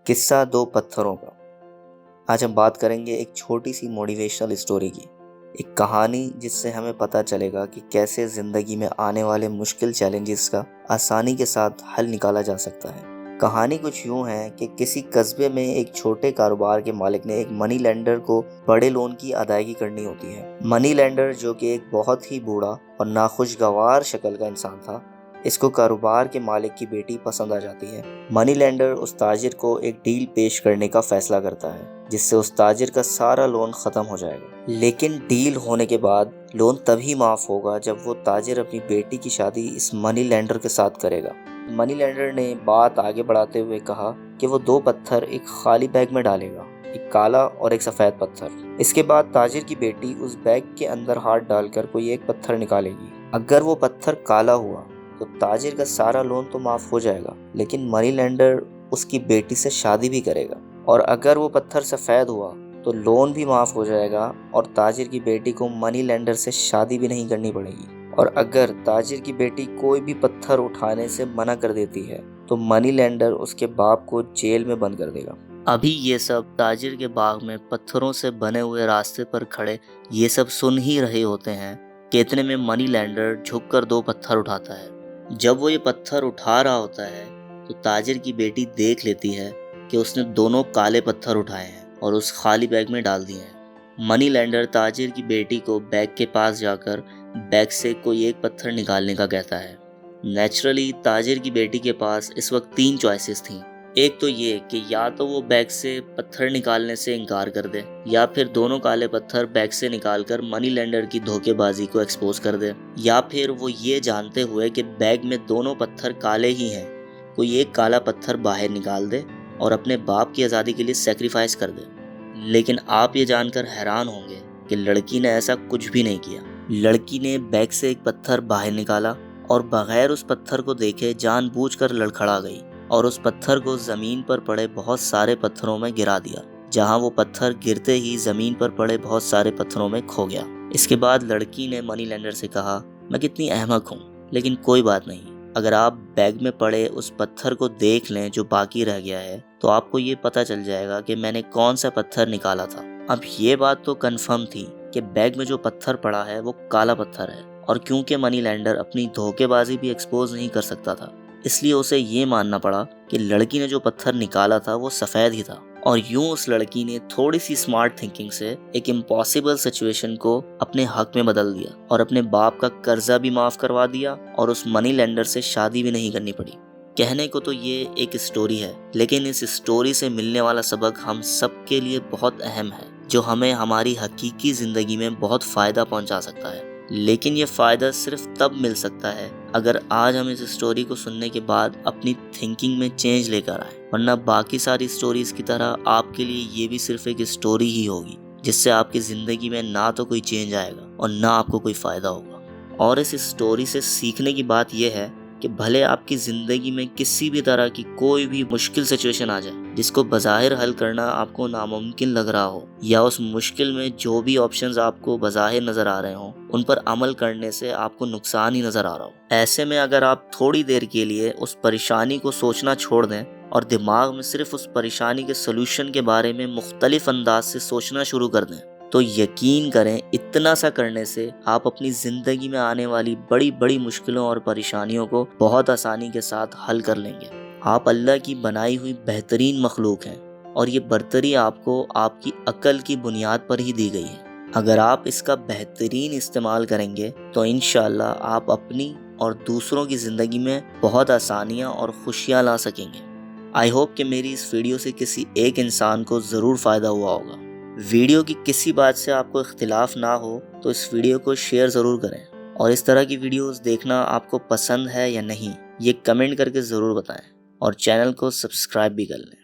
قصہ دو پتھروں کا۔ آج ہم بات کریں گے ایک چھوٹی سی موٹیویشنل اسٹوری کی، ایک کہانی جس سے ہمیں پتہ چلے گا کہ کیسے زندگی میں آنے والے مشکل چیلنجز کا آسانی کے ساتھ حل نکالا جا سکتا ہے۔ کہانی کچھ یوں ہے کہ کسی قصبے میں ایک چھوٹے کاروبار کے مالک نے ایک منی لینڈر کو بڑے لون کی ادائیگی کرنی ہوتی ہے۔ منی لینڈر جو کہ ایک بہت ہی بوڑھا اور ناخوشگوار شکل کا انسان تھا، اس کو کاروبار کے مالک کی بیٹی پسند آ جاتی ہے۔ منی لینڈر اس تاجر کو ایک ڈیل پیش کرنے کا فیصلہ کرتا ہے جس سے اس تاجر کا سارا لون ختم ہو جائے گا، لیکن ڈیل ہونے کے بعد لون تبھی معاف ہوگا جب وہ تاجر اپنی بیٹی کی شادی اس منی لینڈر کے ساتھ کرے گا۔ منی لینڈر نے بات آگے بڑھاتے ہوئے کہا کہ وہ دو پتھر ایک خالی بیگ میں ڈالے گا، ایک کالا اور ایک سفید پتھر۔ اس کے بعد تاجر کی بیٹی اس بیگ کے اندر ہاتھ ڈال کر کوئی ایک پتھر نکالے گی۔ اگر وہ پتھر کالا ہوا تو تاجر کا سارا لون تو معاف ہو جائے گا، لیکن منی لینڈر اس کی بیٹی سے شادی بھی کرے گا۔ اور اگر وہ پتھر سفید ہوا تو لون بھی معاف ہو جائے گا اور تاجر کی بیٹی کو منی لینڈر سے شادی بھی نہیں کرنی پڑے گی۔ اور اگر تاجر کی بیٹی کوئی بھی پتھر اٹھانے سے منع کر دیتی ہے تو منی لینڈر اس کے باپ کو جیل میں بند کر دے گا۔ ابھی یہ سب تاجر کے باغ میں پتھروں سے بنے ہوئے راستے پر کھڑے یہ سب سن ہی رہے ہوتے ہیں کہ اتنے میں منی لینڈر جھک کر دو پتھر اٹھاتا ہے۔ جب وہ یہ پتھر اٹھا رہا ہوتا ہے تو تاجر کی بیٹی دیکھ لیتی ہے کہ اس نے دونوں کالے پتھر اٹھائے ہیں اور اس خالی بیگ میں ڈال دیے ہیں۔ منی لینڈر تاجر کی بیٹی کو بیگ کے پاس جا کر بیگ سے کوئی ایک پتھر نکالنے کا کہتا ہے۔ نیچرلی تاجر کی بیٹی کے پاس اس وقت تین چوائسز تھیں۔ ایک تو یہ کہ یا تو وہ بیگ سے پتھر نکالنے سے انکار کر دے، یا پھر دونوں کالے پتھر بیگ سے نکال کر منی لینڈر کی دھوکے بازی کو ایکسپوز کر دے، یا پھر وہ یہ جانتے ہوئے کہ بیگ میں دونوں پتھر کالے ہی ہیں کوئی ایک کالا پتھر باہر نکال دے اور اپنے باپ کی آزادی کے لیے سیکریفائس کر دے۔ لیکن آپ یہ جان کر حیران ہوں گے کہ لڑکی نے ایسا کچھ بھی نہیں کیا۔ لڑکی نے بیگ سے ایک پتھر باہر نکالا اور بغیر اس پتھر کو دیکھے جان بوجھ کر لڑکھڑا گئی اور اس پتھر کو زمین پر پڑے بہت سارے پتھروں میں گرا دیا، جہاں وہ پتھر گرتے ہی زمین پر پڑے بہت سارے پتھروں میں کھو گیا۔ اس کے بعد لڑکی نے منی لینڈر سے کہا، میں کتنی احمق ہوں، لیکن کوئی بات نہیں، اگر آپ بیگ میں پڑے اس پتھر کو دیکھ لیں جو باقی رہ گیا ہے تو آپ کو یہ پتہ چل جائے گا کہ میں نے کون سا پتھر نکالا تھا۔ اب یہ بات تو کنفرم تھی کہ بیگ میں جو پتھر پڑا ہے وہ کالا پتھر ہے، اور کیونکہ منی لینڈر اپنی دھوکے بازی بھی ایکسپوز نہیں کر سکتا تھا، اس لیے اسے یہ ماننا پڑا کہ لڑکی نے جو پتھر نکالا تھا وہ سفید ہی تھا۔ اور یوں اس لڑکی نے تھوڑی سی سمارٹ تھنکنگ سے ایک امپاسبل سچویشن کو اپنے حق میں بدل دیا اور اپنے باپ کا قرضہ بھی معاف کروا دیا اور اس منی لینڈر سے شادی بھی نہیں کرنی پڑی۔ کہنے کو تو یہ ایک اسٹوری ہے، لیکن اس اسٹوری سے ملنے والا سبق ہم سب کے لیے بہت اہم ہے، جو ہمیں ہماری حقیقی زندگی میں بہت فائدہ پہنچا سکتا ہے۔ لیکن یہ فائدہ صرف تب مل سکتا ہے اگر آج ہم اس اسٹوری کو سننے کے بعد اپنی تھنکنگ میں چینج لے کر آئیں، ورنہ باقی ساری اسٹوریز کی طرح آپ کے لیے یہ بھی صرف ایک اسٹوری ہی ہوگی جس سے آپ کی زندگی میں نہ تو کوئی چینج آئے گا اور نہ آپ کو کوئی فائدہ ہوگا۔ اور اس اسٹوری سے سیکھنے کی بات یہ ہے کہ بھلے آپ کی زندگی میں کسی بھی طرح کی کوئی بھی مشکل سچویشن آ جائے جس کو بظاہر حل کرنا آپ کو ناممکن لگ رہا ہو، یا اس مشکل میں جو بھی آپشنز آپ کو بظاہر نظر آ رہے ہوں ان پر عمل کرنے سے آپ کو نقصان ہی نظر آ رہا ہو، ایسے میں اگر آپ تھوڑی دیر کے لیے اس پریشانی کو سوچنا چھوڑ دیں اور دماغ میں صرف اس پریشانی کے سلوشن کے بارے میں مختلف انداز سے سوچنا شروع کر دیں تو یقین کریں اتنا سا کرنے سے آپ اپنی زندگی میں آنے والی بڑی بڑی مشکلوں اور پریشانیوں کو بہت آسانی کے ساتھ حل کر لیں گے۔ آپ اللہ کی بنائی ہوئی بہترین مخلوق ہیں اور یہ برتری آپ کو آپ کی عقل کی بنیاد پر ہی دی گئی ہے۔ اگر آپ اس کا بہترین استعمال کریں گے تو انشاءاللہ آپ اپنی اور دوسروں کی زندگی میں بہت آسانیاں اور خوشیاں لا سکیں گے۔ آئی ہوپ کہ میری اس ویڈیو سے کسی ایک انسان کو ضرور فائدہ ہوا ہوگا۔ ویڈیو کی کسی بات سے آپ کو اختلاف نہ ہو تو اس ویڈیو کو شیئر ضرور کریں، اور اس طرح کی ویڈیوز دیکھنا آپ کو پسند ہے یا نہیں یہ کمنٹ کر کے ضرور بتائیں، اور چینل کو سبسکرائب بھی کر لیں۔